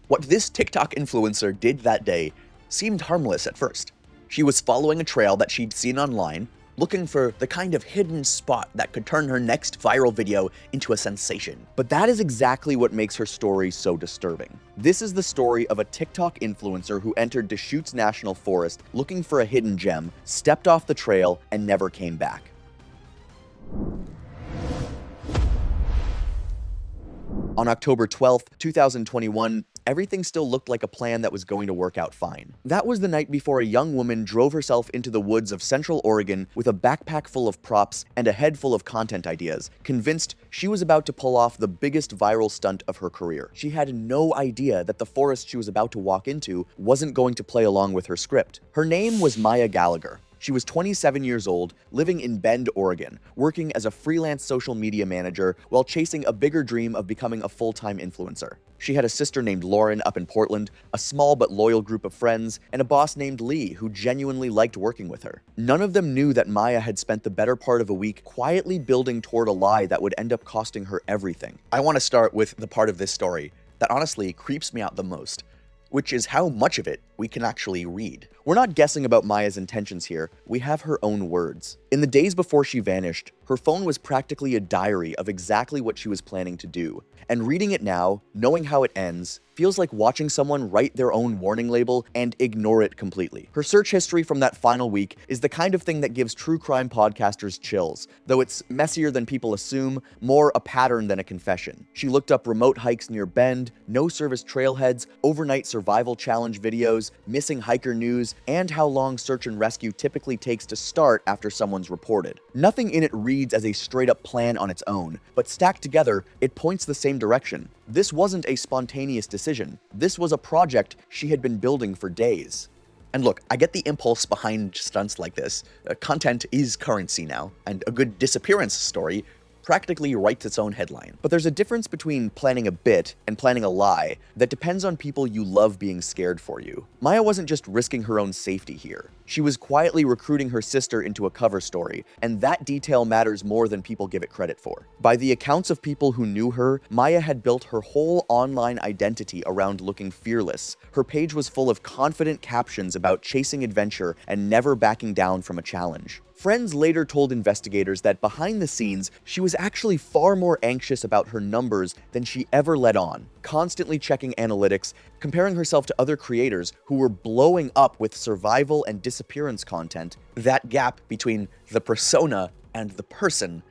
What this TikTok influencer did that day seemed harmless at first. She was following a trail that she'd seen online, looking for the kind of hidden spot that could turn her next viral video into a sensation. But that is exactly what makes her story so disturbing. This is the story of a TikTok influencer who entered Deschutes National Forest looking for a hidden gem, stepped off the trail, and never came back. On October 12th, 2021, everything still looked like a plan that was going to work out fine. That was the night before a young woman drove herself into the woods of Central Oregon with a backpack full of props and a head full of content ideas, convinced she was about to pull off the biggest viral stunt of her career. She had no idea that the forest she was about to walk into wasn't going to play along with her script. Her name was Maya Gallagher. She was 27 years old, living in Bend, Oregon, working as a freelance social media manager while chasing a bigger dream of becoming a full-time influencer. She had a sister named Lauren up in Portland, a small but loyal group of friends, and a boss named Lee who genuinely liked working with her. None of them knew that Maya had spent the better part of a week quietly building toward a lie that would end up costing her everything. I want to start with the part of this story that honestly creeps me out the most, which is how much of it we can actually read. We're not guessing about Maya's intentions here, we have her own words. In the days before she vanished, her phone was practically a diary of exactly what she was planning to do. And reading it now, knowing how it ends, feels like watching someone write their own warning label and ignore it completely. Her search history from that final week is the kind of thing that gives true crime podcasters chills, though it's messier than people assume, more a pattern than a confession. She looked up remote hikes near Bend, no-service trailheads, overnight survival challenge videos, missing hiker news, and how long search and rescue typically takes to start after someone's reported. Nothing in it reads as a straight-up plan on its own, but stacked together, it points the same direction. This wasn't a spontaneous decision. This was a project she had been building for days. And look, I get the impulse behind stunts like this. Content is currency now, and a good disappearance story practically writes its own headline. But there's a difference between planning a bit and planning a lie that depends on people you love being scared for you. Maya wasn't just risking her own safety here. She was quietly recruiting her sister into a cover story, and that detail matters more than people give it credit for. By the accounts of people who knew her, Maya had built her whole online identity around looking fearless. Her page was full of confident captions about chasing adventure and never backing down from a challenge. Friends later told investigators that behind the scenes, she was actually far more anxious about her numbers than she ever let on, constantly checking analytics, comparing herself to other creators who were blowing up with survival and disappearance content. That gap between the persona and the person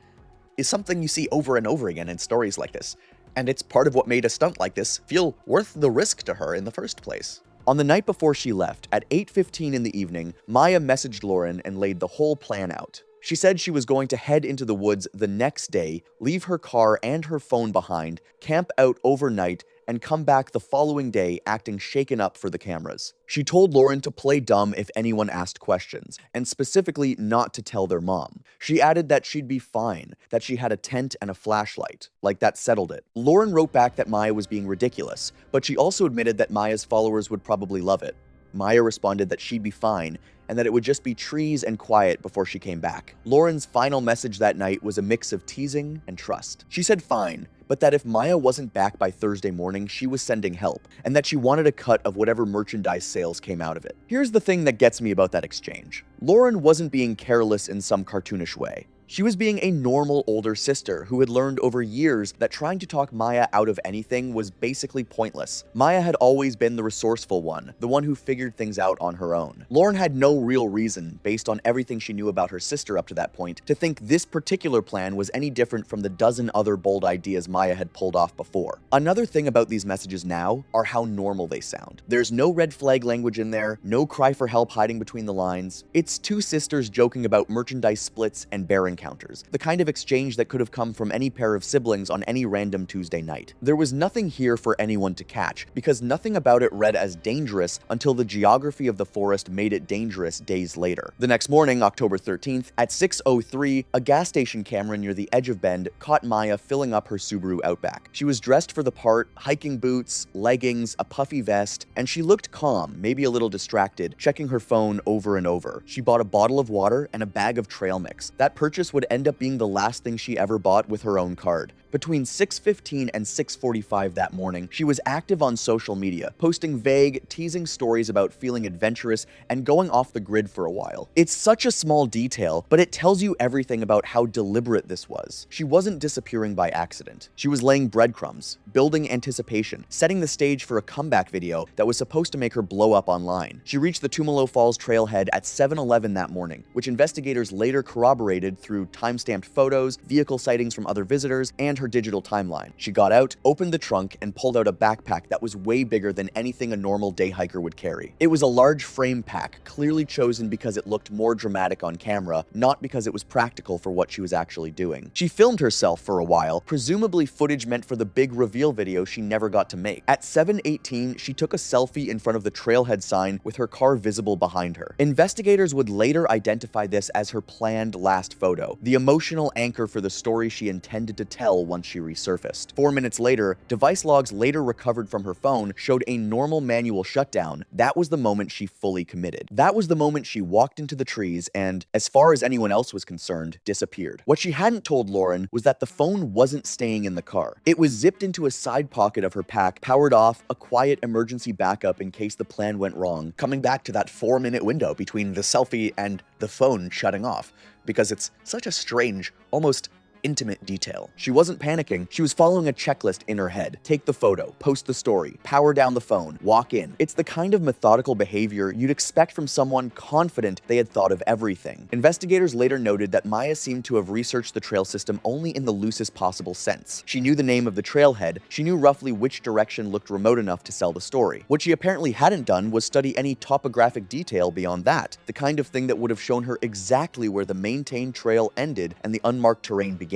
is something you see over and over again in stories like this, and it's part of what made a stunt like this feel worth the risk to her in the first place. On the night before she left, at 8:15 in the evening, Maya messaged Lauren and laid the whole plan out. She said she was going to head into the woods the next day, leave her car and her phone behind, camp out overnight, and come back the following day acting shaken up for the cameras. She told Lauren to play dumb if anyone asked questions, and specifically not to tell their mom. She added that she'd be fine, that she had a tent and a flashlight. Like that settled it. Lauren wrote back that Maya was being ridiculous, but she also admitted that Maya's followers would probably love it. Maya responded that she'd be fine, and that it would just be trees and quiet before she came back. Lauren's final message that night was a mix of teasing and trust. She said fine, but that if Maya wasn't back by Thursday morning, she was sending help, and that she wanted a cut of whatever merchandise sales came out of it. Here's the thing that gets me about that exchange. Lauren wasn't being careless in some cartoonish way. She was being a normal older sister who had learned over years that trying to talk Maya out of anything was basically pointless. Maya had always been the resourceful one, the one who figured things out on her own. Lauren had no real reason, based on everything she knew about her sister up to that point, to think this particular plan was any different from the dozen other bold ideas Maya had pulled off before. Another thing about these messages now are how normal they sound. There's no red flag language in there, no cry for help hiding between the lines. It's two sisters joking about merchandise splits and bear encounters, the kind of exchange that could have come from any pair of siblings on any random Tuesday night. There was nothing here for anyone to catch, because nothing about it read as dangerous until the geography of the forest made it dangerous days later. The next morning, October 13th, at 6:03, a gas station camera near the edge of Bend caught Maya filling up her Subaru Outback. She was dressed for the part, hiking boots, leggings, a puffy vest, and she looked calm, maybe a little distracted, checking her phone over and over. She bought a bottle of water and a bag of trail mix. That purchase would end up being the last thing she ever bought with her own card. Between 6:15 and 6:45 that morning, she was active on social media, posting vague, teasing stories about feeling adventurous and going off the grid for a while. It's such a small detail, but it tells you everything about how deliberate this was. She wasn't disappearing by accident. She was laying breadcrumbs, building anticipation, setting the stage for a comeback video that was supposed to make her blow up online. She reached the Tumalo Falls trailhead at 7:11 that morning, which investigators later corroborated through timestamped photos, vehicle sightings from other visitors, and her digital timeline. She got out, opened the trunk, and pulled out a backpack that was way bigger than anything a normal day hiker would carry. It was a large frame pack, clearly chosen because it looked more dramatic on camera, not because it was practical for what she was actually doing. She filmed herself for a while, presumably footage meant for the big reveal video she never got to make. At 7:18, she took a selfie in front of the trailhead sign with her car visible behind her. Investigators would later identify this as her planned last photo, the emotional anchor for the story she intended to tell once she resurfaced. 4 minutes later, device logs later recovered from her phone showed a normal manual shutdown. That was the moment she fully committed. That was the moment she walked into the trees and, as far as anyone else was concerned, disappeared. What she hadn't told Lauren was that the phone wasn't staying in the car. It was zipped into a side pocket of her pack, powered off, a quiet emergency backup in case the plan went wrong, coming back to that 4-minute window between the selfie and the phone shutting off, because it's such a strange, almost intimate detail. She wasn't panicking, she was following a checklist in her head. Take the photo, post the story, power down the phone, walk in. It's the kind of methodical behavior you'd expect from someone confident they had thought of everything. Investigators later noted that Maya seemed to have researched the trail system only in the loosest possible sense. She knew the name of the trailhead, she knew roughly which direction looked remote enough to sell the story. What she apparently hadn't done was study any topographic detail beyond that, the kind of thing that would have shown her exactly where the maintained trail ended and the unmarked terrain began.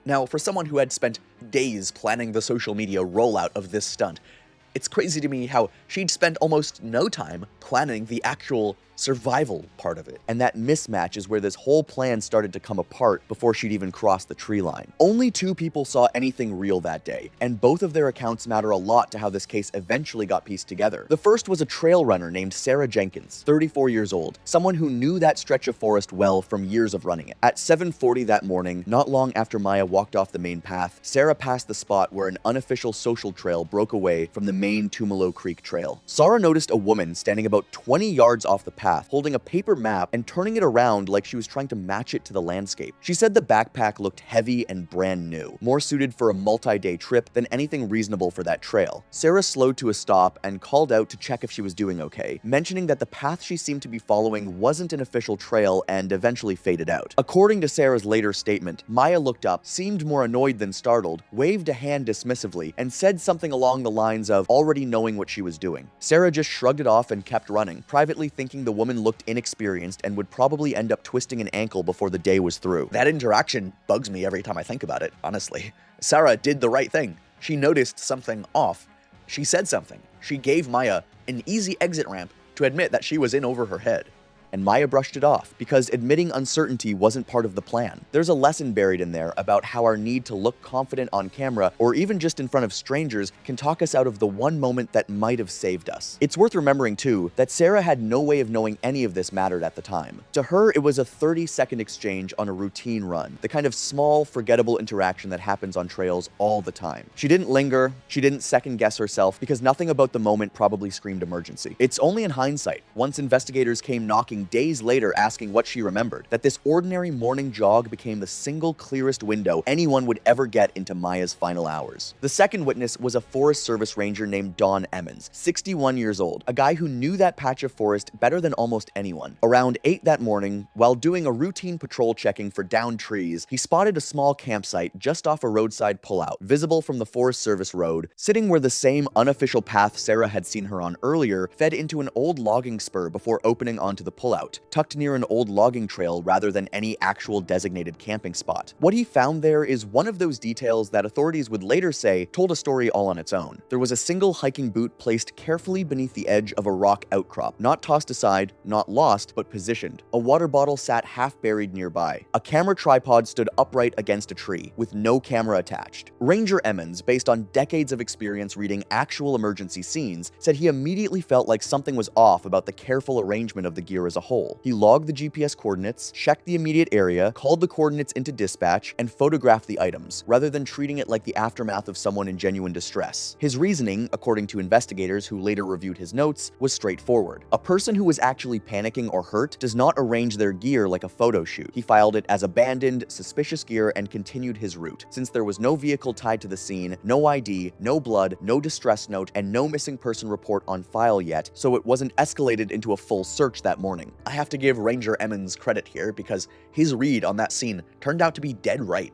Now, for someone who had spent days planning the social media rollout of this stunt, it's crazy to me how she'd spent almost no time planning the actual survival part of it. And that mismatch is where this whole plan started to come apart before she'd even crossed the tree line. Only 2 people saw anything real that day, and both of their accounts matter a lot to how this case eventually got pieced together. The first was a trail runner named Sarah Jenkins, 34 years old, someone who knew that stretch of forest well from years of running it. At 7:40 that morning, not long after Maya walked off the main path, Sarah passed the spot where an unofficial social trail broke away from the main Tumalo Creek trail. Sarah noticed a woman standing about 20 yards off the path, holding a paper map and turning it around like she was trying to match it to the landscape. She said the backpack looked heavy and brand new, more suited for a multi-day trip than anything reasonable for that trail. Sarah slowed to a stop and called out to check if she was doing okay, mentioning that the path she seemed to be following wasn't an official trail and eventually faded out. According to Sarah's later statement, Maya looked up, seemed more annoyed than startled, waved a hand dismissively, and said something along the lines of already knowing what she was doing. Sarah just shrugged it off and kept running, privately thinking the woman looked inexperienced and would probably end up twisting an ankle before the day was through. That interaction bugs me every time I think about it, honestly. Sarah did the right thing. She noticed something off. She said something. She gave Maya an easy exit ramp to admit that she was in over her head. And Maya brushed it off, because admitting uncertainty wasn't part of the plan. There's a lesson buried in there about how our need to look confident on camera, or even just in front of strangers, can talk us out of the one moment that might have saved us. It's worth remembering, too, that Sarah had no way of knowing any of this mattered at the time. To her, it was a 30-second exchange on a routine run, the kind of small, forgettable interaction that happens on trails all the time. She didn't linger, she didn't second-guess herself, because nothing about the moment probably screamed emergency. It's only in hindsight, once investigators came knocking days later asking what she remembered, that this ordinary morning jog became the single clearest window anyone would ever get into Maya's final hours. The second witness was a Forest Service ranger named Don Emmons, 61 years old, a guy who knew that patch of forest better than almost anyone. Around 8 that morning, while doing a routine patrol checking for downed trees, he spotted a small campsite just off a roadside pullout, visible from the Forest Service road, sitting where the same unofficial path Sarah had seen her on earlier fed into an old logging spur before opening onto the pullout, tucked near an old logging trail rather than any actual designated camping spot. What he found there is one of those details that authorities would later say told a story all on its own. There was a single hiking boot placed carefully beneath the edge of a rock outcrop, not tossed aside, not lost, but positioned. A water bottle sat half buried nearby. A camera tripod stood upright against a tree, with no camera attached. Ranger Emmons, based on decades of experience reading actual emergency scenes, said he immediately felt like something was off about the careful arrangement of the gear as a whole. He logged the GPS coordinates, checked the immediate area, called the coordinates into dispatch, and photographed the items, rather than treating it like the aftermath of someone in genuine distress. His reasoning, according to investigators who later reviewed his notes, was straightforward. A person who was actually panicking or hurt does not arrange their gear like a photo shoot. He filed it as abandoned, suspicious gear and continued his route. Since there was no vehicle tied to the scene, no ID, no blood, no distress note, and no missing person report on file yet, so it wasn't escalated into a full search that morning. I have to give Ranger Emmons credit here because his read on that scene turned out to be dead right,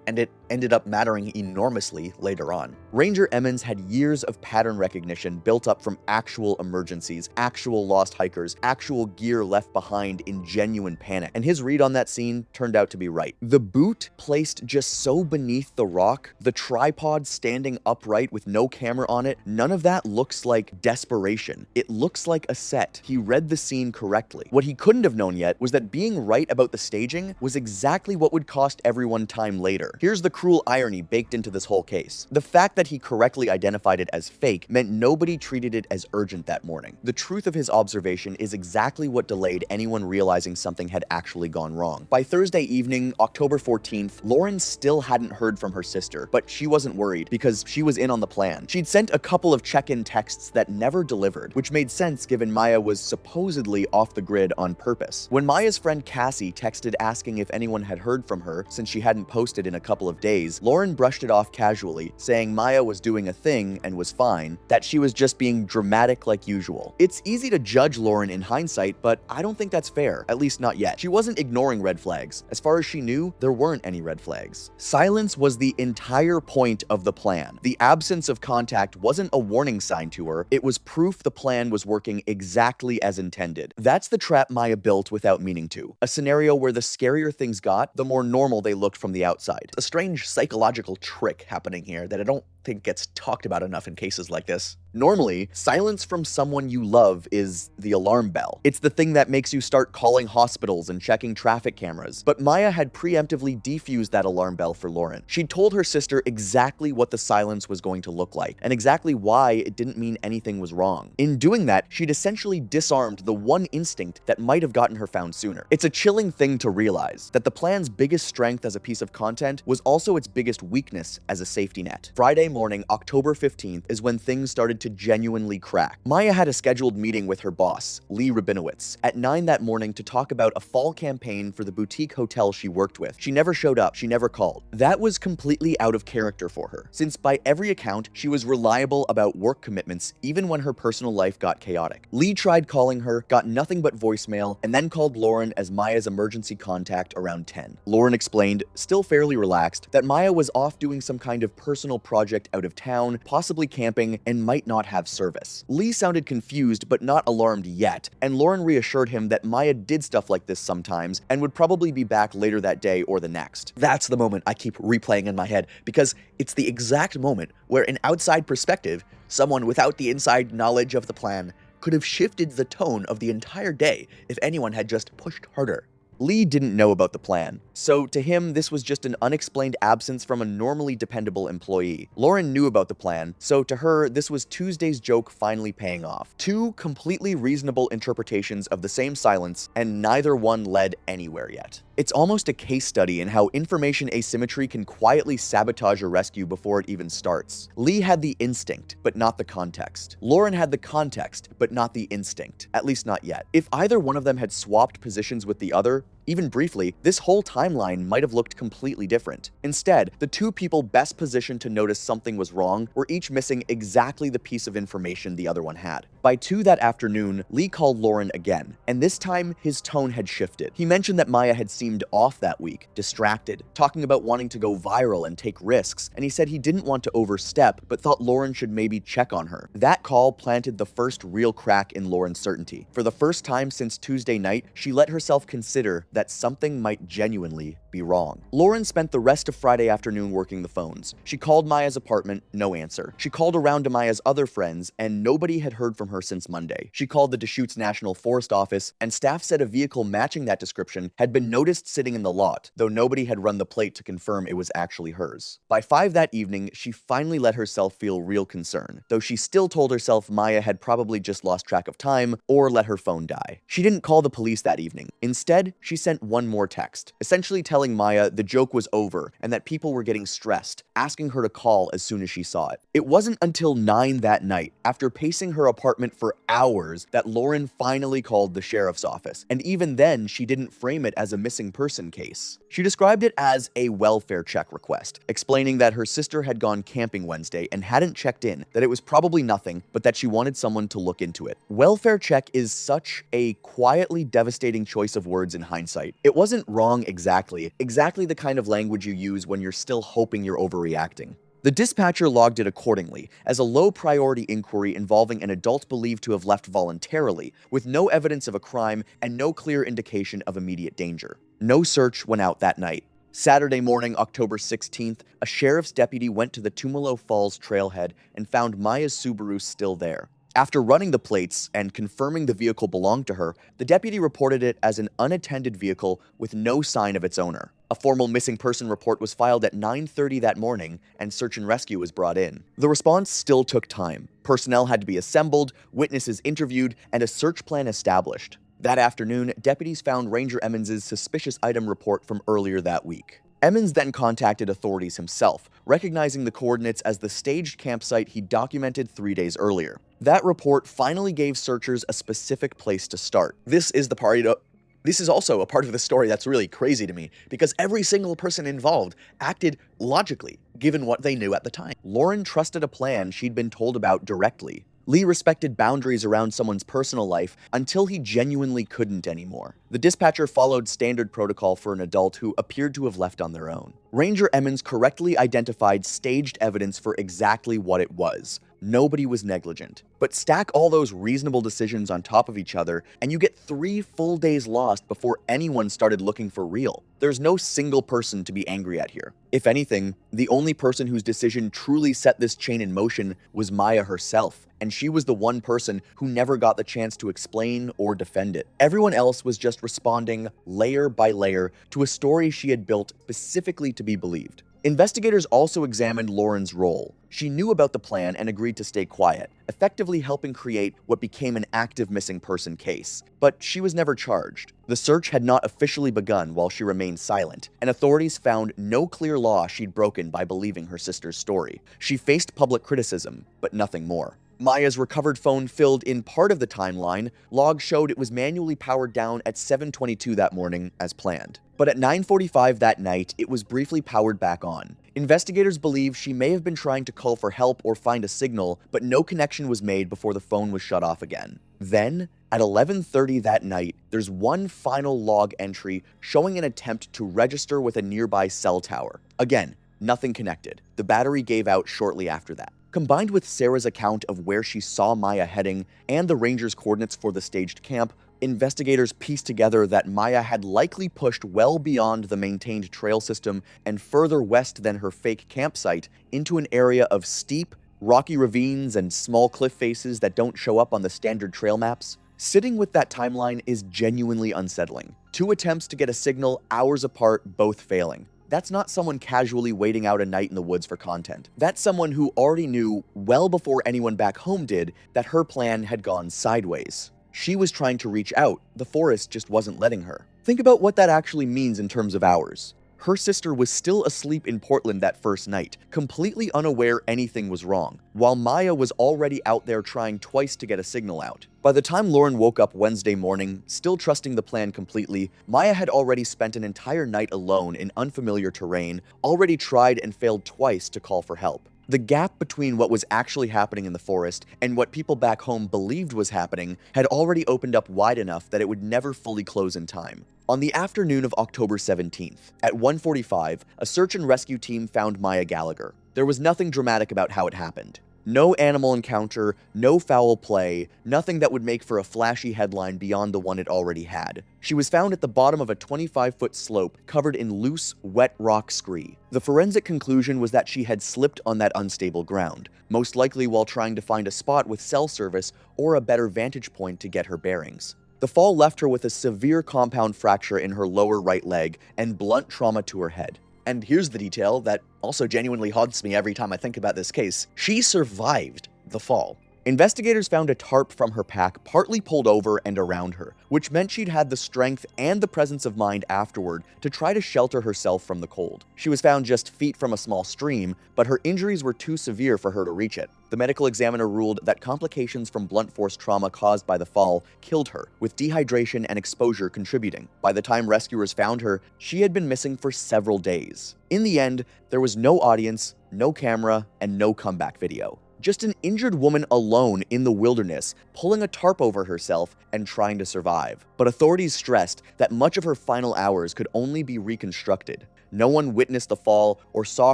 and it ended up mattering enormously later on. Ranger Emmons had years of pattern recognition built up from actual emergencies, actual lost hikers, actual gear left behind in genuine panic, and his read on that scene turned out to be right. The boot placed just so beneath the rock, the tripod standing upright with no camera on it, none of that looks like desperation. It looks like a set. He read the scene correctly. What he couldn't have known yet was that being right about the staging was exactly what would cost everyone time later. Here's the cruel irony baked into this whole case. The fact that he correctly identified it as fake meant nobody treated it as urgent that morning. The truth of his observation is exactly what delayed anyone realizing something had actually gone wrong. By Thursday evening, October 14th, Lauren still hadn't heard from her sister, but she wasn't worried because she was in on the plan. She'd sent a couple of check-in texts that never delivered, which made sense given Maya was supposedly off the grid on purpose. When Maya's friend Cassie texted asking if anyone had heard from her since she hadn't posted in a couple of days, Lauren brushed it off casually, saying Maya was doing a thing and was fine, that she was just being dramatic like usual. It's easy to judge Lauren in hindsight, but I don't think that's fair, at least not yet. She wasn't ignoring red flags. As far as she knew, there weren't any red flags. Silence was the entire point of the plan. The absence of contact wasn't a warning sign to her, it was proof the plan was working exactly as intended. That's the trap Maya built without meaning to. A scenario where the scarier things got, the more normal they looked from the outside. A strange psychological trick happening here that I don't think gets talked about enough in cases like this. Normally, silence from someone you love is the alarm bell. It's the thing that makes you start calling hospitals and checking traffic cameras. But Maya had preemptively defused that alarm bell for Lauren. She'd told her sister exactly what the silence was going to look like, and exactly why it didn't mean anything was wrong. In doing that, she'd essentially disarmed the one instinct that might have gotten her found sooner. It's a chilling thing to realize, that the plan's biggest strength as a piece of content was also its biggest weakness as a safety net. Friday morning, October 15th, is when things started to genuinely crack. Maya had a scheduled meeting with her boss, Lee Rabinowitz, at 9 that morning to talk about a fall campaign for the boutique hotel she worked with. She never showed up, she never called. That was completely out of character for her, since by every account, she was reliable about work commitments even when her personal life got chaotic. Lee tried calling her, got nothing but voicemail, and then called Lauren as Maya's emergency contact around 10. Lauren explained, still fairly relaxed, that Maya was off doing some kind of personal project out of town, possibly camping, and might not have service. Lee sounded confused but not alarmed yet, and Lauren reassured him that Maya did stuff like this sometimes and would probably be back later that day or the next. That's the moment I keep replaying in my head because it's the exact moment where an outside perspective, someone without the inside knowledge of the plan, could have shifted the tone of the entire day if anyone had just pushed harder. Lee didn't know about the plan, so to him this was just an unexplained absence from a normally dependable employee. Lauren knew about the plan, so to her this was Tuesday's joke finally paying off. Two completely reasonable interpretations of the same silence, and neither one led anywhere yet. It's almost a case study in how information asymmetry can quietly sabotage a rescue before it even starts. Lee had the instinct, but not the context. Lauren had the context, but not the instinct. At least not yet. If either one of them had swapped positions with the other, even briefly, this whole timeline might have looked completely different. Instead, the two people best positioned to notice something was wrong were each missing exactly the piece of information the other one had. By 2 that afternoon, Lee called Lauren again, and this time his tone had shifted. He mentioned that Maya had seemed off that week, distracted, talking about wanting to go viral and take risks, and he said he didn't want to overstep, but thought Lauren should maybe check on her. That call planted the first real crack in Lauren's certainty. For the first time since Tuesday night, she let herself consider that something might genuinely be wrong. Lauren spent the rest of Friday afternoon working the phones. She called Maya's apartment, no answer. She called around to Maya's other friends, and nobody had heard from her since Monday. She called the Deschutes National Forest office, and staff said a vehicle matching that description had been noticed sitting in the lot, though nobody had run the plate to confirm it was actually hers. By 5 that evening, she finally let herself feel real concern, though she still told herself Maya had probably just lost track of time or let her phone die. She didn't call the police that evening. Instead, she sent one more text, essentially telling Maya the joke was over and that people were getting stressed, asking her to call as soon as she saw it. It wasn't until 9 that night, after pacing her apartment for hours, that Lauren finally called the sheriff's office, and even then, she didn't frame it as a missing person case. She described it as a welfare check request, explaining that her sister had gone camping Wednesday and hadn't checked in, that it was probably nothing, but that she wanted someone to look into it. Welfare check is such a quietly devastating choice of words in hindsight. It wasn't wrong exactly the kind of language you use when you're still hoping you're overreacting. The dispatcher logged it accordingly as a low-priority inquiry involving an adult believed to have left voluntarily, with no evidence of a crime and no clear indication of immediate danger. No search went out that night. Saturday morning, October 16th, a sheriff's deputy went to the Tumalo Falls trailhead and found Maya's Subaru still there. After running the plates and confirming the vehicle belonged to her, the deputy reported it as an unattended vehicle with no sign of its owner. A formal missing person report was filed at 9:30 that morning, and search and rescue was brought in. The response still took time. Personnel had to be assembled, witnesses interviewed, and a search plan established. That afternoon, deputies found Ranger Emmons' suspicious item report from earlier that week. Emmons then contacted authorities himself, recognizing the coordinates as the staged campsite he documented 3 days earlier. That report finally gave searchers a specific place to start. This is also a part of the story that's really crazy to me, because every single person involved acted logically, given what they knew at the time. Lauren trusted a plan she'd been told about directly. Lee respected boundaries around someone's personal life until he genuinely couldn't anymore. The dispatcher followed standard protocol for an adult who appeared to have left on their own. Ranger Emmons correctly identified staged evidence for exactly what it was. Nobody was negligent. But stack all those reasonable decisions on top of each other, and you get 3 full days lost before anyone started looking for real. There's no single person to be angry at here. If anything, the only person whose decision truly set this chain in motion was Maya herself, and she was the one person who never got the chance to explain or defend it. Everyone else was just responding layer by layer to a story she had built specifically to be believed. Investigators also examined Lauren's role. She knew about the plan and agreed to stay quiet, effectively helping create what became an active missing person case. But she was never charged. The search had not officially begun while she remained silent, and authorities found no clear law she'd broken by believing her sister's story. She faced public criticism, but nothing more. Maya's recovered phone filled in part of the timeline. Logs showed it was manually powered down at 7:22 that morning as planned. But at 9:45 that night, it was briefly powered back on. Investigators believe she may have been trying to call for help or find a signal, but no connection was made before the phone was shut off again. Then, at 11:30 that night, there's one final log entry showing an attempt to register with a nearby cell tower. Again, nothing connected. The battery gave out shortly after that. Combined with Sarah's account of where she saw Maya heading and the ranger's coordinates for the staged camp, investigators pieced together that Maya had likely pushed well beyond the maintained trail system and further west than her fake campsite into an area of steep, rocky ravines and small cliff faces that don't show up on the standard trail maps. Sitting with that timeline is genuinely unsettling. 2 attempts to get a signal hours apart, both failing. That's not someone casually waiting out a night in the woods for content. That's someone who already knew, well before anyone back home did, that her plan had gone sideways. She was trying to reach out, the forest just wasn't letting her. Think about what that actually means in terms of hours. Her sister was still asleep in Portland that first night, completely unaware anything was wrong, while Maya was already out there trying twice to get a signal out. By the time Lauren woke up Wednesday morning, still trusting the plan completely, Maya had already spent an entire night alone in unfamiliar terrain, already tried and failed twice to call for help. The gap between what was actually happening in the forest and what people back home believed was happening had already opened up wide enough that it would never fully close in time. On the afternoon of October 17th, at 1:45, a search and rescue team found Maya Gallagher. There was nothing dramatic about how it happened. No animal encounter, no foul play, nothing that would make for a flashy headline beyond the one it already had. She was found at the bottom of a 25-foot slope covered in loose, wet rock scree. The forensic conclusion was that she had slipped on that unstable ground, most likely while trying to find a spot with cell service or a better vantage point to get her bearings. The fall left her with a severe compound fracture in her lower right leg and blunt trauma to her head. And here's the detail that also genuinely haunts me every time I think about this case. She survived the fall. Investigators found a tarp from her pack partly pulled over and around her, which meant she'd had the strength and the presence of mind afterward to try to shelter herself from the cold. She was found just feet from a small stream, but her injuries were too severe for her to reach it. The medical examiner ruled that complications from blunt force trauma caused by the fall killed her, with dehydration and exposure contributing. By the time rescuers found her, she had been missing for several days. In the end, there was no audience, no camera, and no comeback video. Just an injured woman alone in the wilderness, pulling a tarp over herself and trying to survive. But authorities stressed that much of her final hours could only be reconstructed. No one witnessed the fall or saw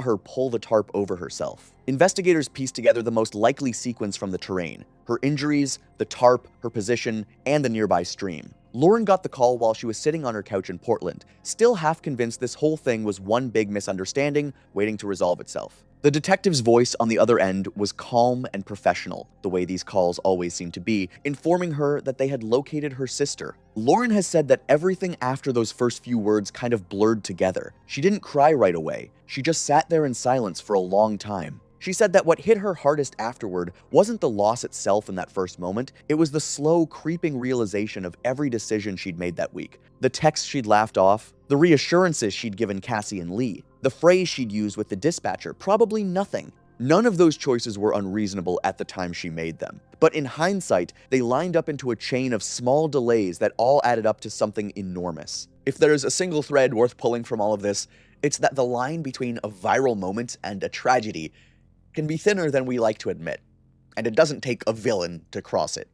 her pull the tarp over herself. Investigators pieced together the most likely sequence from the terrain: her injuries, the tarp, her position, and the nearby stream. Lauren got the call while she was sitting on her couch in Portland, still half convinced this whole thing was one big misunderstanding waiting to resolve itself. The detective's voice on the other end was calm and professional, the way these calls always seem to be, informing her that they had located her sister. Lauren has said that everything after those first few words kind of blurred together. She didn't cry right away. She just sat there in silence for a long time. She said that what hit her hardest afterward wasn't the loss itself in that first moment, it was the slow, creeping realization of every decision she'd made that week. The texts she'd laughed off, the reassurances she'd given Cassie and Lee, the phrase she'd used with the dispatcher, probably nothing. None of those choices were unreasonable at the time she made them. But in hindsight, they lined up into a chain of small delays that all added up to something enormous. If there's a single thread worth pulling from all of this, it's that the line between a viral moment and a tragedy can be thinner than we like to admit, and it doesn't take a villain to cross it.